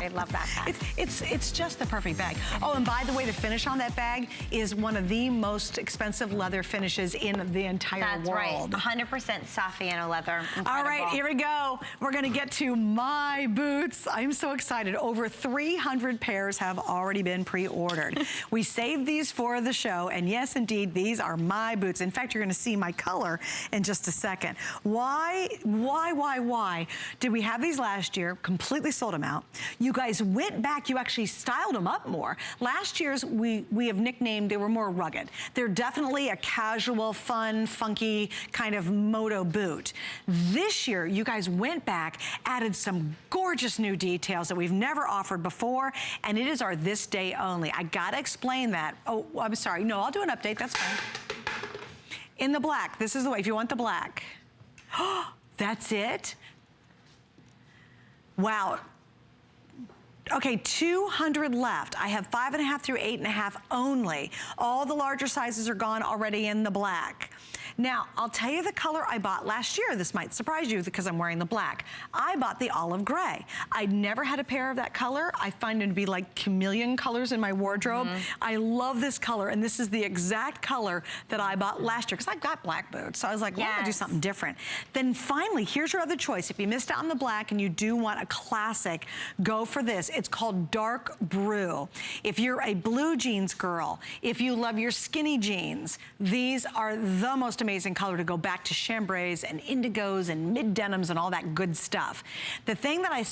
I love that bag. It's just the perfect bag. Oh, and by the way, the finish on that bag is one of the most expensive leather finishes in the entire world. That's right, 100% Saffiano leather. Incredible. All right, here we go. We're gonna get to my boots. I'm so excited. Over 300 pairs have already been pre-ordered. We saved these for the show, and yes, indeed, these are my boots. In fact, you're gonna see my color in just a second. Why did we have these last year? Completely sold them out. You guys went back, you actually styled them up more. Last year's, we have nicknamed, they were more rugged. They're definitely a casual, fun, funky kind of moto boot. This year, you guys went back, added some gorgeous new details that we've never offered before, and it is our this day only. I gotta explain that. Oh, I'm sorry. No, I'll do an update, that's fine. In the black, this is the way, if you want the black. That's it? Wow. Okay, 200 left. I have 5.5 through 8.5 only. All the larger sizes are gone already in the black. Now, I'll tell you the color I bought last year. This might surprise you because I'm wearing the black. I bought the olive gray. I'd never had a pair of that color. I find it to be like chameleon colors in my wardrobe. I love this color, and this is the exact color that I bought last year because I've got black boots. So I was like, well, I'm gonna do something different. Then finally, here's your other choice. If you missed out on the black and you do want a classic, go for this. It's called Dark Brew. If you're a blue jeans girl, if you love your skinny jeans, these are the most amazing color to go back to chambrays and indigos and mid denims and all that good stuff. The thing that is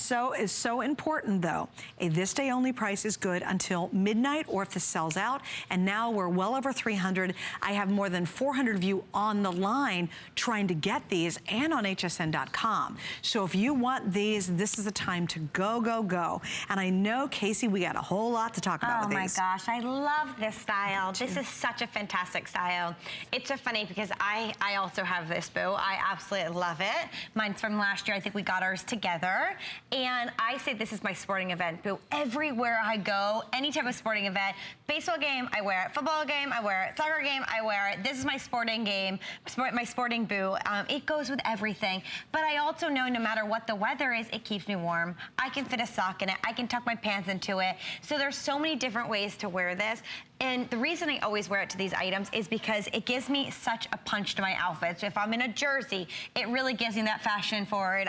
so important though, a this day only price is good until midnight or if this sells out, and now we're well over 300. I have more than 400 of you on the line trying to get these and on hsn.com. So if you want these, this is the time to go, go, go. And I know, Casey, we got a whole lot to talk about with these. Oh my gosh, I love this style. This is such a fantastic style. It's so funny because I also have this boot. I absolutely love it. Mine's from last year. I think we got ours together. And I say this is my sporting event boot. Everywhere I go, any type of sporting event, baseball game, I wear it. Football game, I wear it. Soccer game, I wear it. This is my sporting game, my sporting boot. It goes with everything. But I also know no matter what the weather is, it keeps me warm. I can fit a sock in it. I can tuck my pants into it. So there's so many different ways to wear this. And the reason I always wear it to these items is because it gives me such a punch to my outfit. So if I'm in a jersey, it really gives me that fashion forward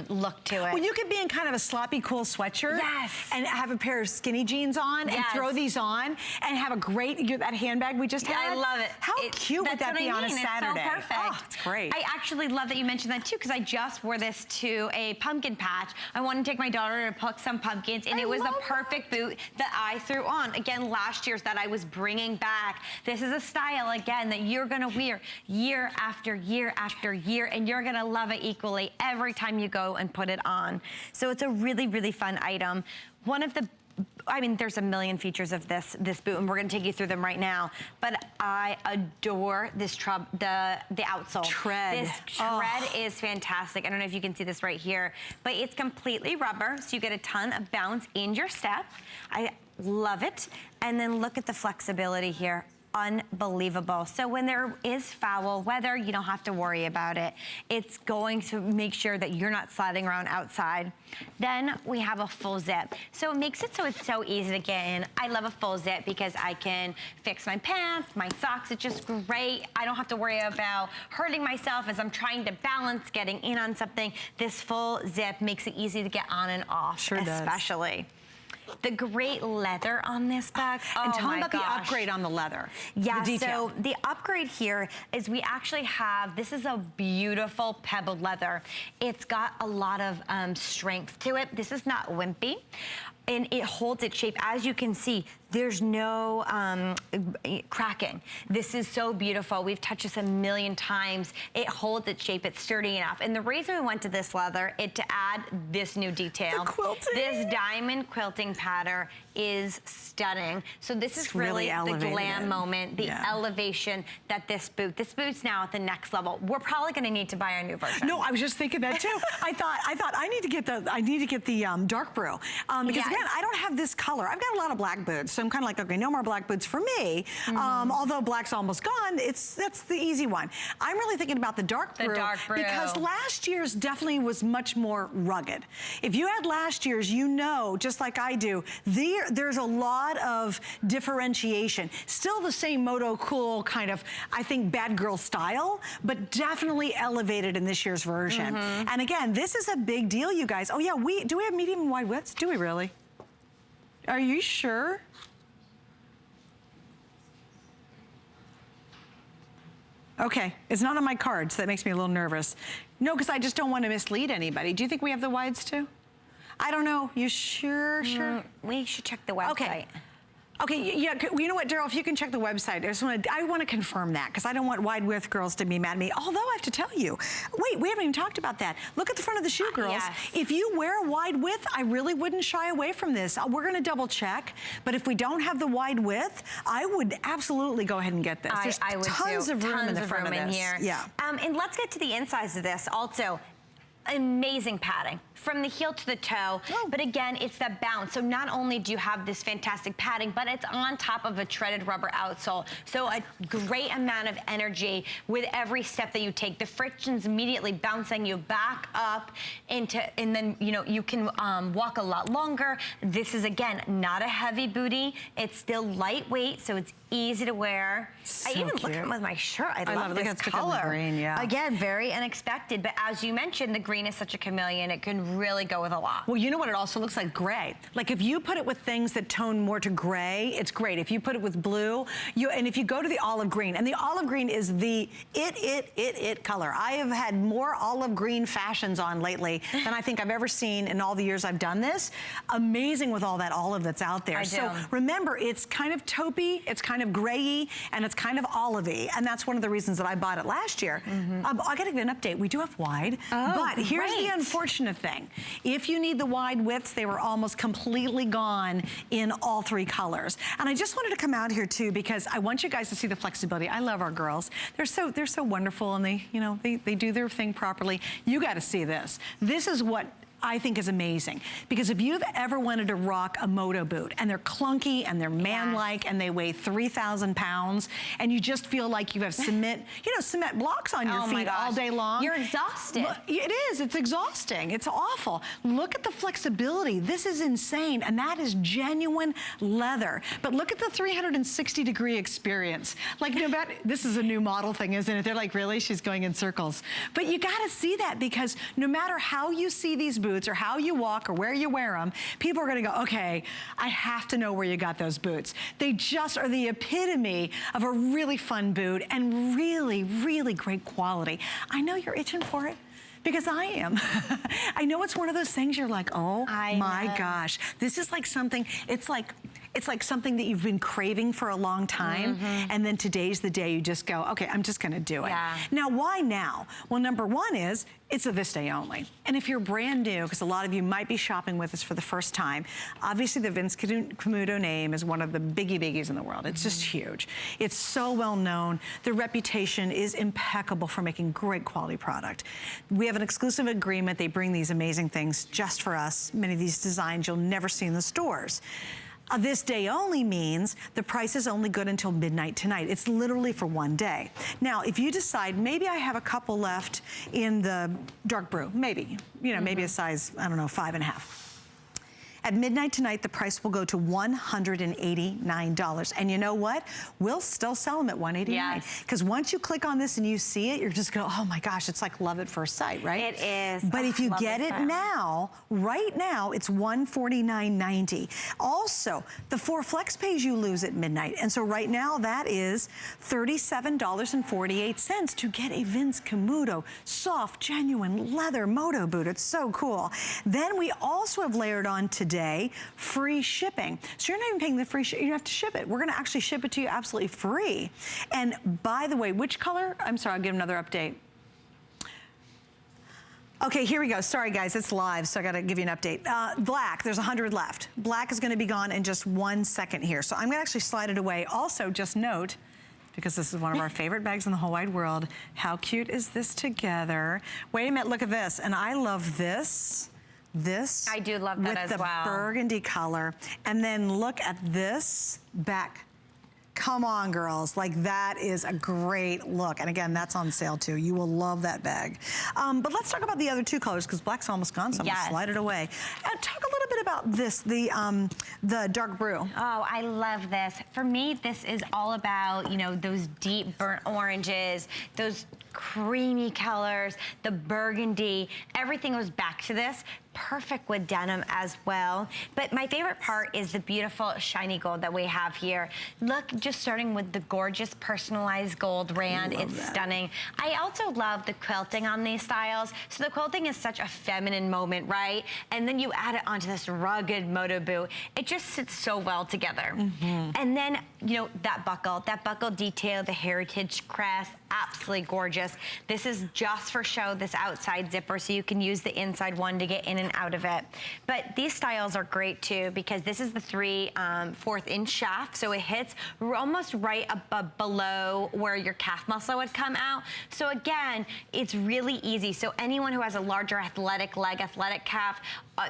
look to it. Well, you could be in kind of a sloppy, cool sweatshirt. And have a pair of skinny jeans on and throw these on and have a great, that handbag we just had. I love it. How cute would that be on a Saturday? It's so perfect. Oh, it's great. I actually love that you mentioned that too because I just wore this to a pumpkin patch. I wanted to take my daughter to pluck some pumpkins and it was the perfect boot that I threw on. Again, last year's that I was bringing back. This is a style, again, that you're gonna wear year after year after year, and you're gonna love it equally every time you go and put it on. So it's a really, really fun item. One of the I mean, there's a million features of this boot, and we're gonna take you through them right now. But I adore this the outsole. Tread. This tread is fantastic. I don't know if you can see this right here, but it's completely rubber, so you get a ton of bounce in your step. I love it. And then look at the flexibility here. Unbelievable. So when there is foul weather, you don't have to worry about it. It's going to make sure that you're not sliding around outside. Then we have a full zip. So it makes it so it's so easy to get in. I love a full zip because I can fix my pants, my socks. It's just great. I don't have to worry about hurting myself as I'm trying to balance getting in on something. This full zip makes it easy to get on and off, sure especially. Does. The great leather on this bag. And tell me about the upgrade on the leather. Yeah, so the upgrade here is we actually have, this is a beautiful pebbled leather. It's got a lot of strength to it. This is not wimpy. And it holds its shape. As you can see, there's no cracking. This is so beautiful. We've touched this a million times. It holds its shape, it's sturdy enough. And the reason we went to this leather is to add this new detail. The quilting. This diamond quilting pattern is stunning. So this is really the elevated glam moment, the elevation that this boot's now at the next level. We're probably gonna need to buy our new version. No, I was just thinking that too. I thought I need to get the dark brew because again, I don't have this color. I've got a lot of black boots, so I'm kind of like, okay, no more black boots for me. Although black's almost gone, that's the easy one. I'm really thinking about the dark brew because last year's definitely was much more rugged. If you had last year's, you know, just like I do, there's a lot of differentiation. Still the same Moto cool kind of, I think, bad girl style, but definitely elevated in this year's version. And again, this is a big deal, you guys. Oh yeah, do we have medium and wide widths? Do we really? Are you sure? Okay, it's not on my card, so that makes me a little nervous. No, because I just don't want to mislead anybody. Do you think we have the wides too? I don't know. You sure? We should check the website. Okay, yeah, you know what, Daryl, if you can check the website, I want to confirm that because I don't want wide width girls to be mad at me. Although I have to tell you, wait, we haven't even talked about that. Look at the front of the shoe, girls. Yes. If you wear wide width, I really wouldn't shy away from this. We're going to double check, but if we don't have the wide width, I would absolutely go ahead and get this. There's I would tons of room in the front of this. Here. Yeah. And let's get to the insides of this also. Amazing padding from the heel to the toe, but again, it's that bounce. So not only do you have this fantastic padding, but it's on top of a treaded rubber outsole. So a great amount of energy with every step that you take. The friction's immediately bouncing you back up and then, you know, you can walk a lot longer. This is, again, not a heavy booty. It's still lightweight, so it's easy to wear. So I even cute. look at it with my shirt. I love this color. Green, yeah. Again, very unexpected, but as you mentioned, the green is such a chameleon. It can really go with a lot. Well, you know what? It also looks like gray. Like if you put it with things that tone more to gray, it's great. If you put it with blue, and if you go to the olive green, and the olive green is the it color. I have had more olive green fashions on lately than I think I've ever seen in all the years I've done this. Amazing with all that olive that's out there. So remember, it's kind of taupey, it's kind of grayy, and it's kind of olivey, and that's one of the reasons that I bought it last year. I gotta give an update. We do have wide, but here's the unfortunate thing. If you need the wide widths, they were almost completely gone in all three colors. And I just wanted to come out here too because I want you guys to see the flexibility. I love our girls. They're so wonderful, and they do their thing properly. You got to see this. This is what I think is amazing, because if you've ever wanted to rock a Moto boot and they're clunky and they're man-like and they weigh 3,000 pounds and you just feel like you have cement, cement blocks on your feet all day long. You're exhausted. It is, it's exhausting, it's awful. Look at the flexibility, this is insane, and that is genuine leather. But look at the 360-degree experience. Like, this is a new model thing, isn't it? They're like, really? She's going in circles. But you gotta see that, because no matter how you see these boots or how you walk or where you wear them, people are gonna go, okay, I have to know where you got those boots. They just are the epitome of a really fun boot and really, really great quality. I know you're itching for it, because I am. I know it's one of those things you're like, oh my gosh, this is like something, it's like something that you've been craving for a long time, and then today's the day you just go, okay, I'm just gonna do it. Now, why now? Well, number one is, it's a this day only. And if you're brand new, because a lot of you might be shopping with us for the first time, obviously the Vince Camuto name is one of the biggies in the world. It's just huge. It's so well known. The reputation is impeccable for making great quality product. We have an exclusive agreement. They bring these amazing things just for us. Many of these designs you'll never see in the stores. This day only means the price is only good until midnight tonight. It's literally for one day. Now, if you decide, maybe I have a couple left in the dark brew, maybe, maybe a size, I don't know, 5.5. At midnight tonight, the price will go to $189. And you know what? We'll still sell them at $189. Because once you click on this and you see it, you're just going, oh my gosh, it's like love at first sight, right? It is. But if you get it now, right now, it's $149.90. Also, the 4 flex pays you lose at midnight. And so right now, that is $37.48 to get a Vince Camuto soft, genuine leather Moto boot. It's so cool. Then we also have layered on today free shipping. So you're not even paying the free shipping, you have to ship it. We're gonna actually ship it to you absolutely free. And by the way, which color? I'm sorry, I'll give another update. Okay, here we go. Sorry guys, it's live, so I gotta give you an update. Black, there's 100 left. Black is gonna be gone in just 1 second here. So I'm gonna actually slide it away. Also, just note, because this is one of our favorite bags in the whole wide world, how cute is this together? Wait a minute, look at this. And I love this. I do love that as well. With the burgundy color. And then look at this back. Come on, girls. Like, that is a great look. And again, that's on sale too. You will love that bag. But let's talk about the other two colors, because black's almost gone, so I'm gonna slide it away. And talk a little bit about this, the dark brew. Oh, I love this. For me, this is all about, you know, those deep burnt oranges, those creamy colors, the burgundy. Everything goes back to this. Perfect with denim as well. But my favorite part is the beautiful shiny gold that we have here. Look, just starting with the gorgeous personalized gold rand. It's stunning. I also love the quilting on these styles. So the quilting is such a feminine moment, right? And then you add it onto this rugged Moto boot. It just sits so well together. And then, you know, that buckle detail, the heritage crest, absolutely gorgeous. This is just for show, this outside zipper, so you can use the inside one to get in and out of it. But these styles are great too, because this is the 3/4 inch shaft, so it hits almost right above below where your calf muscle would come out. So again, it's really easy. So anyone who has a larger athletic leg, athletic calf,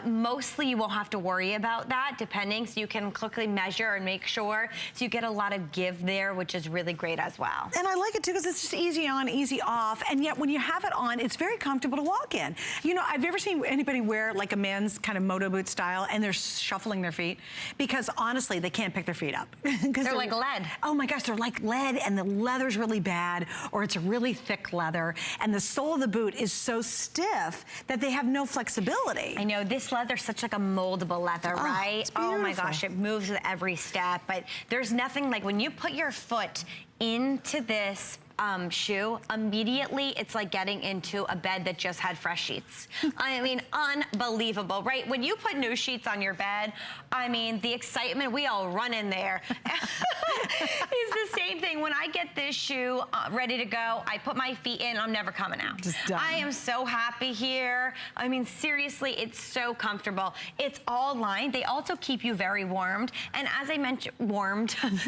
mostly you won't have to worry about that, depending, so you can quickly measure and make sure. So you get a lot of give there, which is really great as well. And I like it too, because it's just easy on, easy off, and yet when you have it on, it's very comfortable to walk in. You know, I've never seen anybody wear like a men's kind of Moto boot style and they're shuffling their feet, because honestly, they can't pick their feet up. They're like lead. Oh my gosh, they're like lead, and the leather's really bad, or it's a really thick leather, and the sole of the boot is so stiff that they have no flexibility. I know, this leather's such like a moldable leather, right? Oh my gosh, it moves with every step, but there's nothing like when you put your foot into this shoe, immediately it's like getting into a bed that just had fresh sheets. I mean, unbelievable, right? When you put new sheets on your bed, I mean, the excitement, we all run in there. It's the same thing. When I get this shoe ready to go, I put my feet in, I'm never coming out. Just done. I am so happy here. I mean, seriously, it's so comfortable. It's all lined. They also keep you very warmed. And as I mentioned,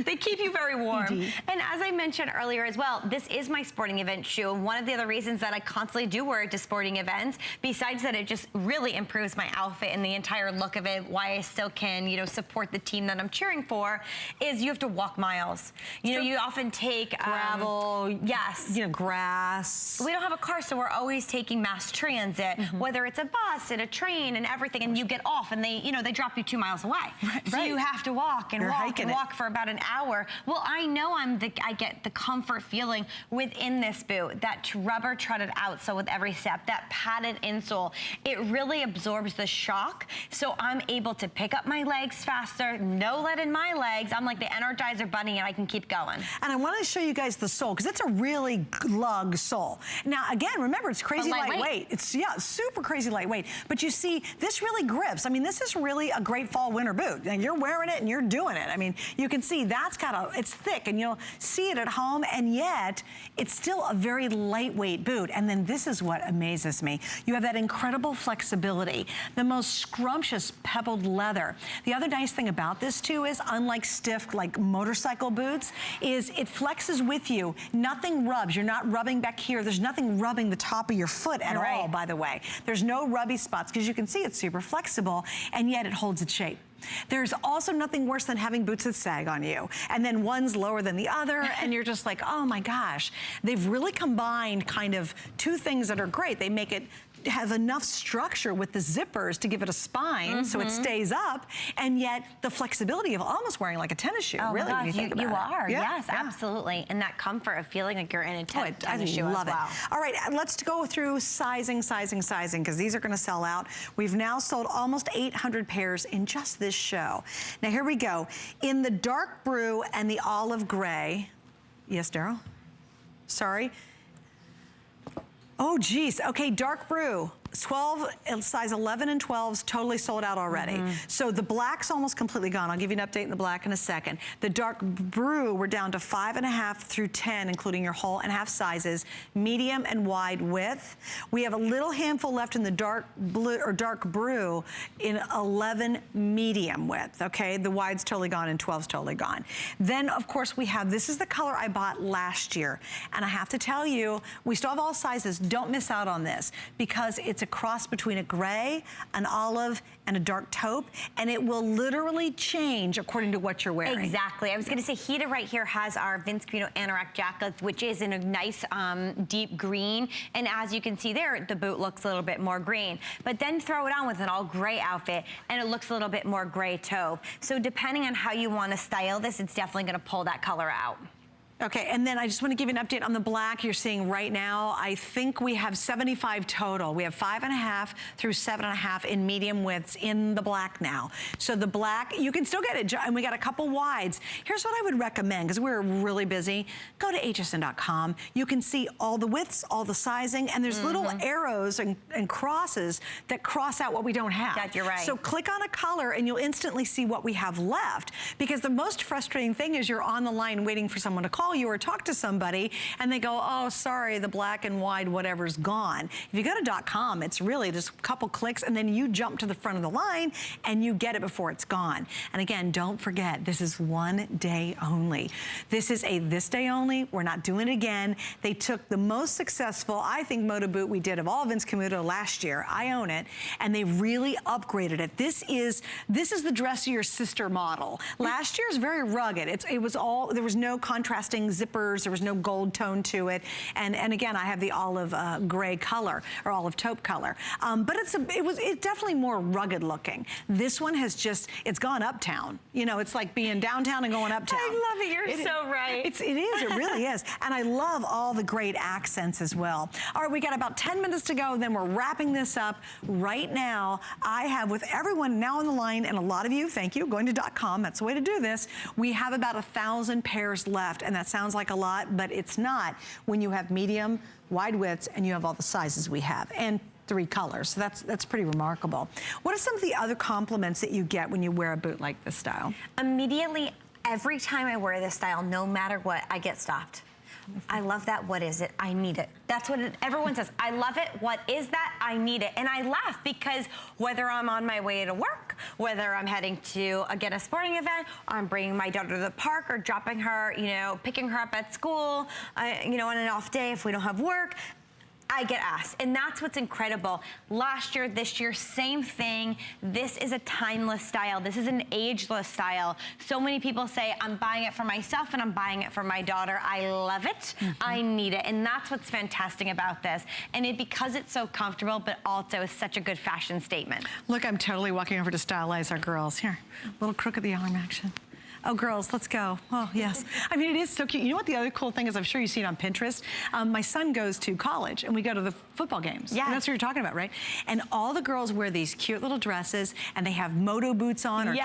they keep you very warm. Indeed. And as I mentioned earlier as well, this is my sporting event shoe. And one of the other reasons that I constantly do wear it to sporting events, besides that it just really improves my outfit and the entire look of it, why I still can, you know, support the team that I'm cheering for, is you have to walk miles. You know, you often take gravel, yes, you know, grass. We don't have a car, so we're always taking mass transit, whether it's a bus and a train and everything, and you get off and they, you know, they drop you 2 miles away. So you have to walk and walk for about an hour. Well, I know I get the comfort feeling within this boot, that rubber treaded outsole with every step, that padded insole. It really absorbs the shock, so I'm able to pick up my legs faster, no lead in my legs. I'm like the Energizer Bunny and I can keep going. And I want to show you guys the sole, because it's a really lug sole. Now, again, remember, it's crazy lightweight. It's, yeah, super crazy lightweight. But you see, this really grips. I mean, this is really a great fall winter boot. And you're wearing it and you're doing it. I mean, you can see that's it's thick, and you'll see it at home, and yet it's still a very lightweight boot. And then this is what amazes me. You have that incredible flexibility, the most scrumptious pebbled leather. The other nice thing about this too is, unlike stiff like motorcycle boots, is it flexes with you. Nothing rubs. You're not rubbing back here. There's nothing rubbing the top of your foot at all, by the way. There's no rubby spots, because you can see it's super flexible, and yet it holds its shape. There's also nothing worse than having boots that sag on you, and then one's lower than the other, and you're just like, oh my gosh. They've really combined kind of two things that are great. They make it have enough structure with the zippers to give it a spine, so it stays up, and yet the flexibility of almost wearing like a tennis shoe. Oh really, my gosh, when you think about you it. are, yes, absolutely. And that comfort of feeling like you're in a tennis shoe love as well. it. All right, let's go through sizing, because these are gonna sell out. We've now sold almost 800 pairs in just this show. Now here we go. In the dark brew and the olive gray. Yes, Daryl? Sorry. Oh, geez. Okay, dark brew. size 11 and 12s totally sold out already. So the black's almost completely gone. I'll give you an update in the black in a second. The dark brew, we're down to 5.5 through 10, including your whole and half sizes, medium and wide width. We have a little handful left in the dark blue or dark brew in 11 medium width, okay? The wide's totally gone and 12's totally gone. Then, of course, we have, this is the color I bought last year. And I have to tell you, we still have all sizes. Don't miss out on this because it's a cross between a gray, an olive, and a dark taupe, and it will literally change according to what you're wearing. Exactly. I was gonna say, Hita right here has our Vince Camuto anorak jacket, which is in a nice deep green, and as you can see there, the boot looks a little bit more green. But then throw it on with an all gray outfit, and it looks a little bit more gray taupe. So depending on how you wanna style this, it's definitely gonna pull that color out. Okay, and then I just want to give you an update on the black you're seeing right now. I think we have 75 total. We have 5.5 through 7.5 in medium widths in the black now. So the black, you can still get it, and we got a couple wides. Here's what I would recommend, because we're really busy. Go to hsn.com. You can see all the widths, all the sizing, and there's little arrows and crosses that cross out what we don't have. God, you're right. So click on a color, and you'll instantly see what we have left. Because the most frustrating thing is you're on the line waiting for someone to call you or talk to somebody and they go, oh, sorry, the black and wide whatever's gone. If you go to .com, it's really just a couple clicks and then you jump to the front of the line and you get it before it's gone. And again, don't forget, this is one day only. This is a this day only. We're not doing it again. They took the most successful, I think, Moto boot we did of all Vince Camuto last year. I own it. And they really upgraded it. This is the dressier sister model. Last year's very rugged. It was all, there was no contrasting zippers, there was no gold tone to it, and again, I have the olive gray color or olive taupe color, but it's definitely more rugged looking. This one has just, it's gone uptown. You know, it's like being downtown and going uptown. I love it. You're so right. It really is, and I love all the great accents as well. All right, we got about 10 minutes to go, then we're wrapping this up. Right now, I have with everyone now on the line, and a lot of you, thank you, going to .com, that's the way to do this. We have about 1,000 pairs left, and that sounds like a lot, but it's not when you have medium, wide widths, and you have all the sizes we have, and 3 colors. So that's pretty remarkable. What are some of the other compliments that you get when you wear a boot like this style? Immediately, every time I wear this style, no matter what, I get stopped. I love that. What is it? I need it. That's what everyone says. I love it. What is that? I need it. And I laugh because whether I'm on my way to work, whether I'm heading to, again, a sporting event, or I'm bringing my daughter to the park or dropping her, you know, picking her up at school, you know, on an off day if we don't have work, I get asked, and that's what's incredible. Last year, this year, same thing. This is a timeless style. This is an ageless style. So many people say, I'm buying it for myself and I'm buying it for my daughter. I love it. I need it. And that's what's fantastic about this. And because it's so comfortable, but also is such a good fashion statement. Look, I'm totally walking over to stylize our girls. Here, little crook of the arm action. Oh, girls, let's go. Oh, yes. I mean, it is so cute. You know what the other cool thing is? I'm sure you've seen it on Pinterest. My son goes to college, and we go to the football games. Yeah. And that's what you're talking about, right? And all the girls wear these cute little dresses, and they have Moto boots on, or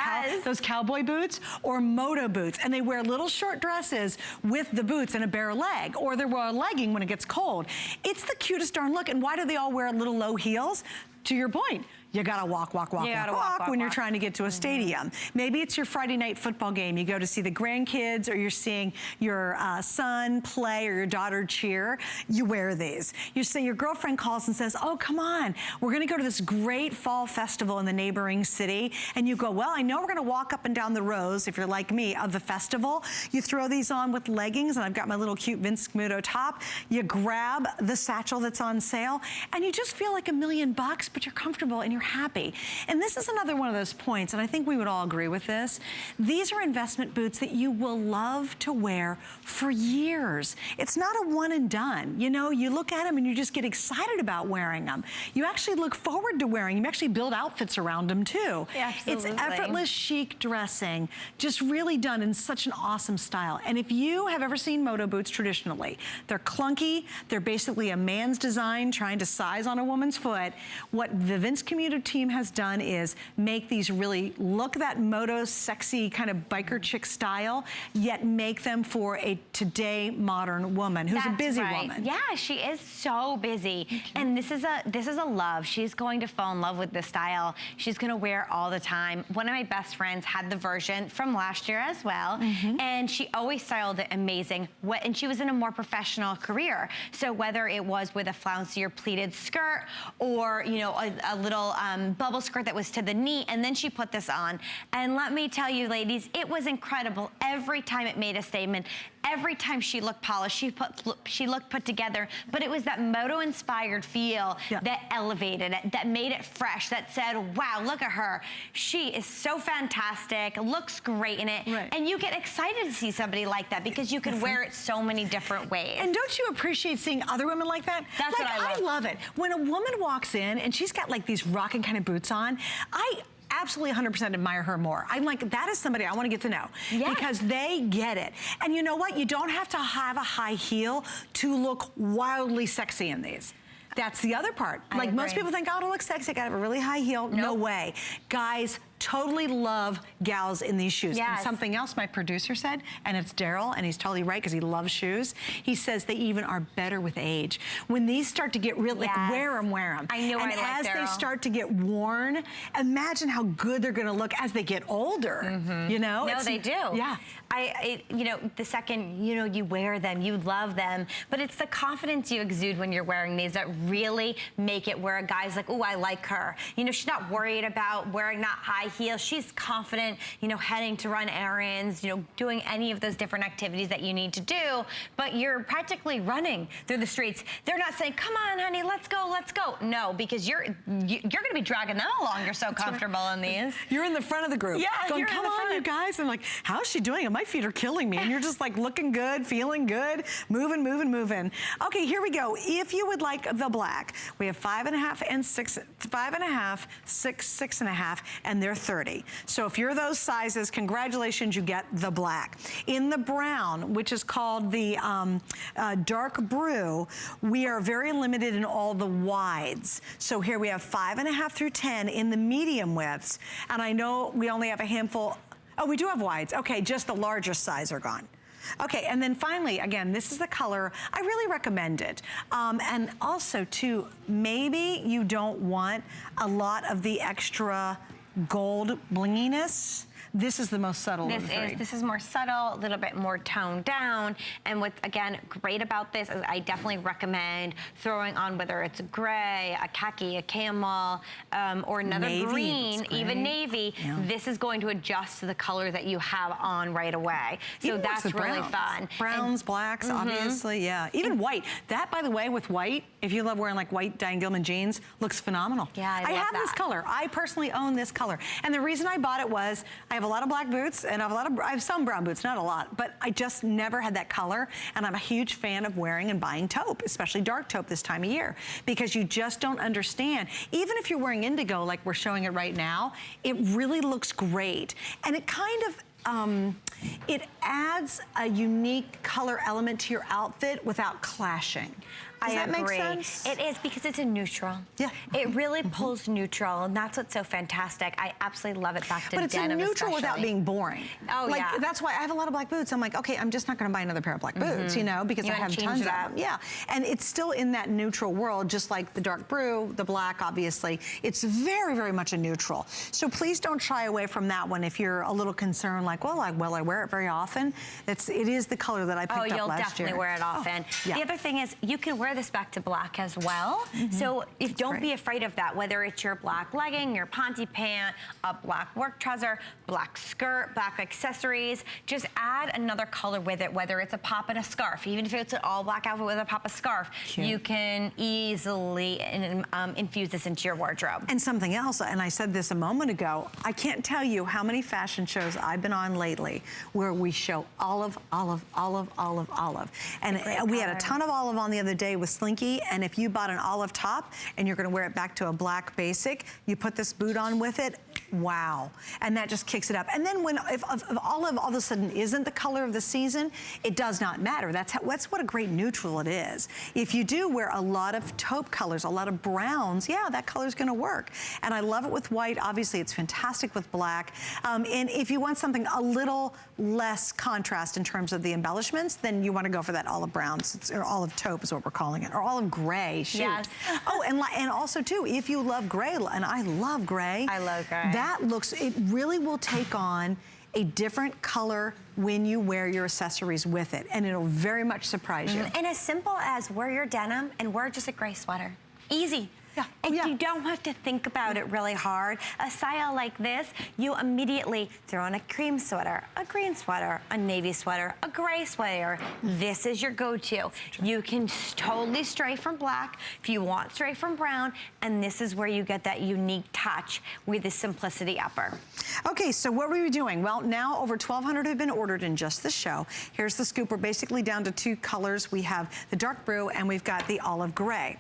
those cowboy boots, or Moto boots. And they wear little short dresses with the boots and a bare leg, or they wear a legging when it gets cold. It's the cutest darn look. And why do they all wear little low heels? To your point, you gotta walk when you're trying to get to a stadium. Maybe it's your Friday night football game. You go to see the grandkids, or you're seeing your son play or your daughter cheer. You wear these. You say your girlfriend calls and says, oh, come on, we're gonna go to this great fall festival in the neighboring city. And you go, well, I know we're gonna walk up and down the rows, if you're like me, of the festival. You throw these on with leggings, and I've got my little cute Vince Camuto top. You grab the satchel that's on sale, and you just feel like $1,000,000, but you're comfortable and you're happy. And this is another one of those points, and I think we would all agree with this. These are investment boots that you will love to wear for years. It's not a one and done. You know, you look at them and you just get excited about wearing them. You actually look forward to wearing them. You actually build outfits around them too. Yeah, absolutely. It's effortless chic dressing, just really done in such an awesome style. And if you have ever seen Moto boots traditionally, they're clunky. They're basically a man's design trying to size on a woman's foot. What the Vince Camuto Camuto team has done is make these really, look at that Moto sexy kind of biker chick style, yet make them for a today modern woman who's a busy woman. Yeah, she is so busy. And this is a love. She's going to fall in love with this style. She's gonna wear it all the time. One of my best friends had the version from last year as well, and she always styled it amazing. And she was in a more professional career. So whether it was with a flouncier pleated skirt or, you know, a little bubble skirt that was to the knee, and then she put this on. And let me tell you, ladies, it was incredible. Every time it made a statement, every time she looked polished, she looked put together, but it was that Moto-inspired feel that elevated it, that made it fresh, that said, wow, look at her. She is so fantastic, looks great in it, and you get excited to see somebody like that because you can wear it so many different ways. And don't you appreciate seeing other women like that? That's like, what I love. I love it. When a woman walks in and she's got like these rocking kind of boots on, I absolutely 100% admire her more. I'm like, that is somebody I want to get to know because they get it. And you know what? You don't have to have a high heel to look wildly sexy in these. That's the other part. Like most people think, oh, to look sexy, I gotta have a really high heel. No way. Guys totally love gals in these shoes. And something else my producer said, and it's Daryl, and he's totally right because he loves shoes. He says they even are better with age. When these start to get real, like wear them. I know, and as they start to get worn, imagine how good they're gonna look as they get older. You know? No, they do. Yeah. You know, the second, you know, you wear them, you love them, but it's the confidence you exude when you're wearing these that really make it where a guy's like, oh, I like her. You know, she's not worried about wearing that high heel. She's confident, you know, heading to run errands, you know, doing any of those different activities that you need to do, but you're practically running through the streets. They're not saying, come on, honey, let's go, let's go. No, because you're gonna be dragging them along. You're so comfortable in these. You're in the front of the group. Yeah, going, come on, you guys. And like, how's she doing? My feet are killing me. And you're just like looking good, feeling good, moving, moving, moving. Okay, here we go. If you would like the black, we have 5.5 and 6, 5.5, 6, 6.5, and they're 30. So if you're those sizes, congratulations, you get the black. In the brown, which is called the dark brew, we are very limited in all the wides. So here we have 5.5 through 10 in the medium widths. And I know we only have a handful. Oh, we do have wides. Okay, just the largest size are gone. Okay, and then finally, again, this is the color. I really recommend it. And also, too, maybe you don't want a lot of the extra gold blinginess. This is the most subtle of the three. This is more subtle, a little bit more toned down. And what's, again, great about this is I definitely recommend throwing on whether it's a gray, a khaki, a camel, or another green, even navy. This is going to adjust to the color that you have on right away. So that's really fun. Browns, blacks, obviously, even white. That, by the way, with white, if you love wearing like white Diane Gilman jeans, looks phenomenal. Yeah, I love have this color. I personally own this color. And the reason I bought it was I have a lot of black boots and I have some brown boots, not a lot, but I just never had that color. And I'm a huge fan of wearing and buying taupe, especially dark taupe this time of year, because you just don't understand. Even if you're wearing indigo like we're showing it right now, it really looks great. And it kind of, it adds a unique color element to your outfit without clashing. Does that make sense? It is, because it's a neutral. Yeah. It really pulls neutral, and that's what's so fantastic. I absolutely love it back to denim. But it's a neutral without being boring. Oh, like, that's why I have a lot of black boots. I'm like, okay, I'm just not gonna buy another pair of black boots, you know, because I have tons of them. Yeah, and it's still in that neutral world, just like the dark brew, the black, obviously. It's very, very much a neutral. So please don't shy away from that one if you're a little concerned, like, well, I wear it very often. It is the color that I picked up last year. Oh, you'll definitely wear it often. The other thing is, you can wear this back to black as well. So don't be afraid of that, whether it's your black legging, your ponte pant, a black work trouser, black skirt, black accessories. Just add another color with it, whether it's a pop and a scarf. Even if it's an all black outfit with a pop of scarf, you can easily infuse this into your wardrobe. And something else, and I said this a moment ago, I can't tell you how many fashion shows I've been on lately where we show olive, olive, olive, olive, olive. And we had a ton of olive on the other day with Slinky, and if you bought an olive top and you're gonna wear it back to a black basic, you put this boot on with it, wow. And that just kicks it up. And then when, if olive all of a sudden isn't the color of the season, it does not matter. That's what a great neutral it is. If you do wear a lot of taupe colors, a lot of browns, yeah, that color's gonna work. And I love it with white. Obviously, it's fantastic with black. And if you want something a little less contrast in terms of the embellishments, then you wanna go for that olive browns, or olive taupe is what we're calling it, or olive gray, shoot. Yes. Oh, and also too, if you love gray, and I love gray. I love gray. That looks, it really will take on a different color when you wear your accessories with it, and it'll very much surprise you. And as simple as wear your denim and wear just a gray sweater. Easy. Yeah. And you don't have to think about it really hard. A style like this, you immediately throw on a cream sweater, a green sweater, a navy sweater, a gray sweater. This is your go-to. You can totally stray from black if you want stray from brown, and this is where you get that unique touch with the simplicity upper. Okay, so what were we doing? Well, now over 1,200 have been ordered in just this show. Here's the scoop. We're basically down to 2 colors. We have the dark brew and we've got the olive gray.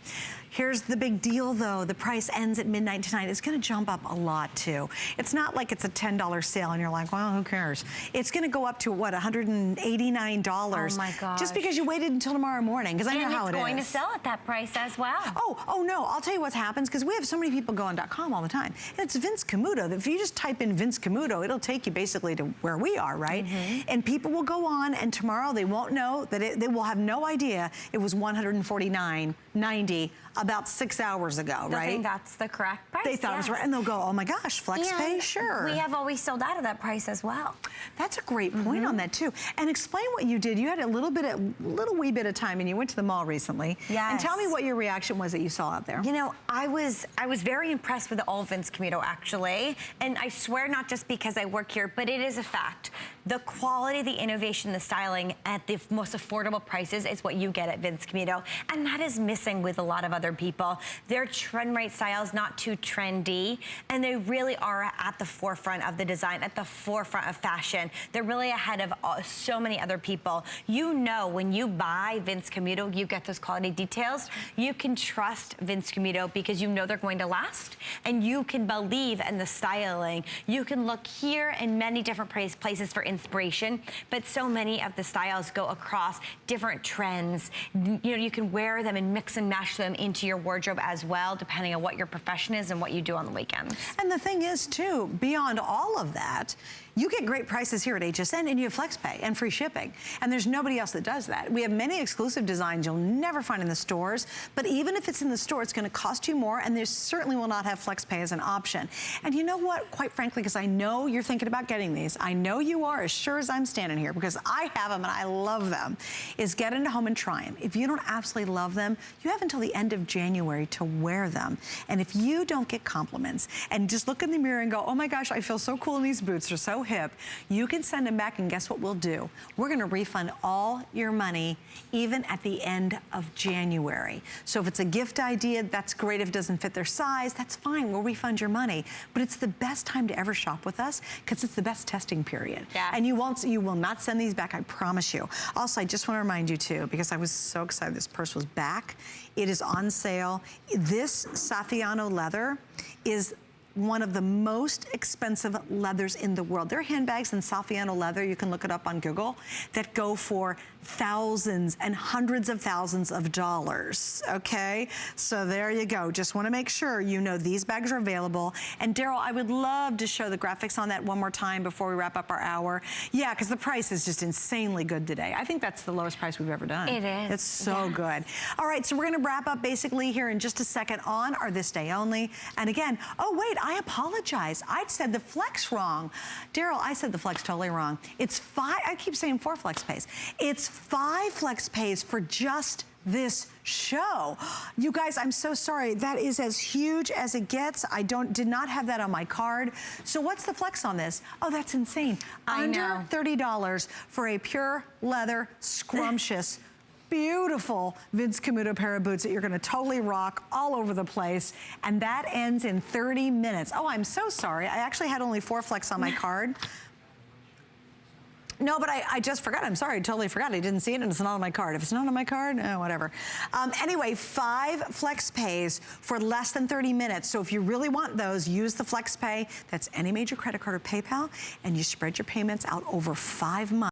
Here's the big deal though, the price ends at midnight tonight. It's gonna jump up a lot too. It's not like it's a $10 sale and you're like, well, who cares? It's gonna go up to what, $189. Oh my gosh. Just because you waited until tomorrow morning, because I know how it is. And it's going to sell at that price as well. Oh no, I'll tell you what happens, because we have so many people go on .com all the time. And it's Vince Camuto. If you just type in Vince Camuto, it'll take you basically to where we are, right? And people will go on, and tomorrow they won't know that they will have no idea it was $149.90 about 6 hours ago, They'll right? think that's the correct price. They thought it was right, and they'll go, oh my gosh, flex pay, sure. We have always sold out of that price as well. That's a great point on that too. And explain what you did. You had a little wee bit of time, and you went to the mall recently. Yes. And tell me what your reaction was that you saw out there. You know, I was very impressed with the all Vince Camuto actually, and I swear not just because I work here, but it is a fact. The quality, the innovation, the styling at the most affordable prices is what you get at Vince Camuto, and that is missing with a lot of other people. Their trend right styles, not too trendy, and they really are at the forefront of the design, at the forefront of fashion. They're really ahead of so many other people. You know, when you buy Vince Camuto, you get those quality details. You can trust Vince Camuto because you know they're going to last, and you can believe in the styling. You can look here in many different places for inspiration, but so many of the styles go across different trends. You know, you can wear them and mix and match them into your wardrobe as well, depending on what your profession is and what you do on the weekends. And the thing is too, beyond all of that, you get great prices here at HSN, and you have flex pay and free shipping. And there's nobody else that does that. We have many exclusive designs you'll never find in the stores, but even if it's in the store, it's gonna cost you more, and there certainly will not have flex pay as an option. And you know what, quite frankly, because I know you're thinking about getting these, I know you are, as sure as I'm standing here, because I have them and I love them, is get into home and try them. If you don't absolutely love them, you have until the end of January to wear them. And if you don't get compliments and just look in the mirror and go, oh my gosh, I feel so cool in these boots, they're so hip, you can send them back, and guess what we'll do? We're gonna refund all your money, even at the end of January. So if it's a gift idea, that's great. If it doesn't fit their size, that's fine, we'll refund your money. But it's the best time to ever shop with us, because it's the best testing period. Yes. And you will not send these back, I promise you. Also, I just wanna remind you too, because I was so excited this purse was back. It is on sale. This Saffiano leather is one of the most expensive leathers in the world. There are handbags in Saffiano leather, you can look it up on Google, that go for thousands and hundreds of thousands of dollars, okay? So there you go. Just wanna make sure you know these bags are available. And Daryl, I would love to show the graphics on that one more time before we wrap up our hour. Yeah, because the price is just insanely good today. I think that's the lowest price we've ever done. It is. It's so good. All right, so we're gonna wrap up basically here in just a second on our This Day Only. And again, oh wait, I apologize. I said the flex wrong. Daryl, I said the flex totally wrong. It's 5, I keep saying 4 flex pays. It's 5 flex pays for just this show. You guys, I'm so sorry. That is as huge as it gets. I did not have that on my card. So what's the flex on this? Oh, that's insane. I Under know. $30 for a pure leather, scrumptious, beautiful Vince Camuto pair of boots that you're gonna totally rock all over the place. And that ends in 30 minutes. Oh, I'm so sorry. I actually had only 4 flex on my card. No, but I just forgot. I'm sorry, I totally forgot. I didn't see it and it's not on my card. If it's not on my card, whatever. Anyway, 5 flex pays for less than 30 minutes. So if you really want those, use the flex pay. That's any major credit card or PayPal, and you spread your payments out over 5 months.